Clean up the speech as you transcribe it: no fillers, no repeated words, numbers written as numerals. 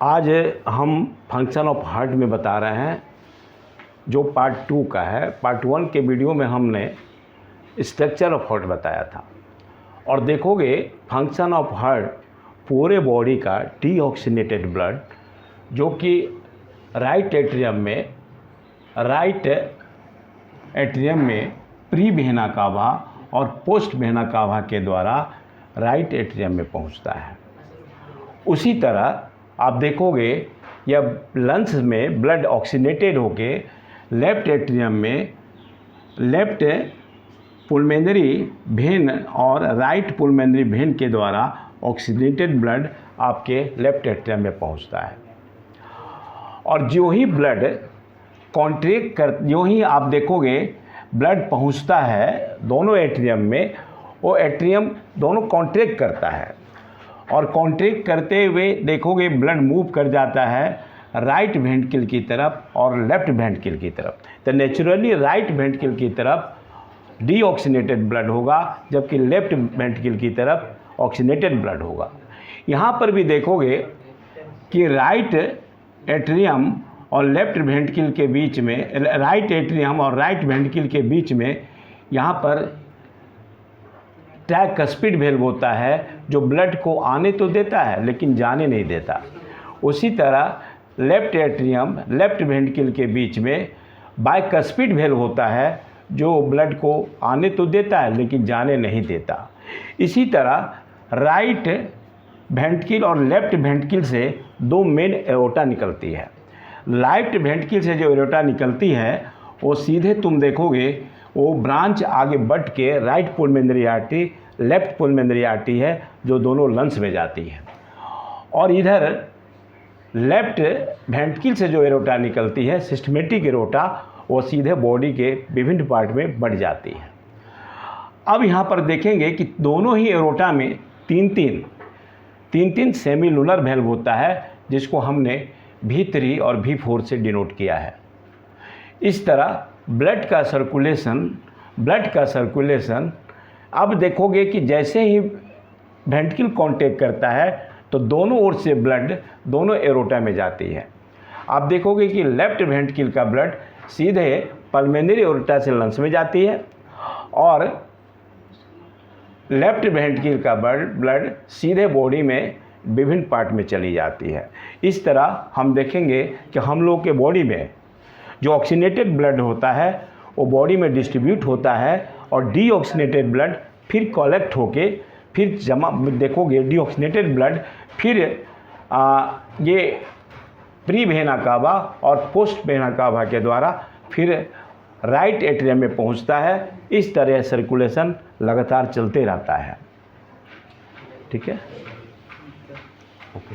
आज हम function of heart में बता रहे हैं, जो पार्ट 2 का है। पार्ट 1 के वीडियो में हमने स्ट्रक्चर ऑफ हार्ट बताया था। और देखोगे फंक्शन ऑफ हार्ट पूरे बॉडी का डीऑक्सीनेटेड ब्लड, जो कि राइट एट्रियम में प्री वेना कावा और पोस्ट वेना कावा के द्वारा राइट एट्रियम में पहुंचता है। उसी तरह आप देखोगे यह लंग्स में ब्लड ऑक्सीनेटेड होके लेफ्ट एट्रियम में लेफ्ट पुलमेनरी वेन और राइट पुलमेनरी वेन के द्वारा ऑक्सीनेटेड ब्लड आपके लेफ्ट एट्रियम में पहुंचता है। और जो ही ब्लड कॉन्ट्रैक्ट कर, जो ही आप देखोगे ब्लड पहुंचता है दोनों एट्रियम में, वो एट्रियम दोनों कॉन्ट्रैक्ट करता है और कॉन्ट्रैक्ट करते हुए देखोगे ब्लड मूव कर जाता है राइट वेंट्रिकल की तरफ और लेफ्ट वेंट्रिकल की तरफ। तो नेचुरली राइट वेंट्रिकल की तरफ डीऑक्सीनेटेड ब्लड होगा, जबकि लेफ्ट वेंट्रिकल की तरफ ऑक्सीनेटेड ब्लड होगा। यहाँ पर भी देखोगे कि राइट एट्रियम और लेफ्ट वेंट्रिकल के बीच में, राइट एट्रियम और राइट वेंट्रिकल के बीच में यहाँ पर ट्राइकस्पिड वेल्व होता है, जो ब्लड को आने तो देता है लेकिन जाने नहीं देता। उसी तरह लेफ्ट एट्रियम लेफ्ट वेंट्रिकल के बीच में बाइकस्पिड वेल्व होता है, जो ब्लड को आने तो देता है लेकिन जाने नहीं देता। इसी तरह राइट वेंट्रिकल और लेफ्ट वेंट्रिकल से दो मेन एओर्टा निकलती है। राइट वेंट्रिकल से जो एओर्टा निकलती है वो सीधे तुम देखोगे वो ब्रांच आगे बढ़ के राइट पुलमेनरी आर्टरी लेफ्ट पुलमेनरी आर्टरी है, जो दोनों लंग्स में जाती है। और इधर लेफ्ट वेंट्रिकल से जो एओर्टा निकलती है सिस्टमेटिक एओर्टा, वो सीधे बॉडी के विभिन्न पार्ट में बढ़ जाती है। अब यहाँ पर देखेंगे कि दोनों ही एओर्टा में तीन तीन सेमिलुनर वेल्व होता है, जिसको हमने V3 और V4 से डिनोट किया है। इस तरह ब्लड का सर्कुलेशन अब देखोगे कि जैसे ही वेंट्रिकल कांटेक्ट करता है तो दोनों ओर से ब्लड दोनों एओर्टा में जाती है। आप देखोगे कि लेफ्ट वेंट्रिकल का ब्लड सीधे पल्मोनरी एओर्टा से लंग्स में जाती है और लेफ्ट वेंट्रिकल का ब्लड सीधे बॉडी में विभिन्न पार्ट में चली जाती है। इस तरह हम देखेंगे कि हम लोग के बॉडी में जो ऑक्सीनेटेड ब्लड होता है वो बॉडी में डिस्ट्रीब्यूट होता है और डीऑक्सीनेटेड ब्लड फिर कलेक्ट होके फिर जमा, देखोगे डीऑक्सीनेटेड ब्लड फिर ये प्री वेना कावा और पोस्ट वेना कावा के द्वारा फिर राइट एट्रियम में पहुंचता है। इस तरह सर्कुलेशन लगातार चलते रहता है। ठीक है, ओके।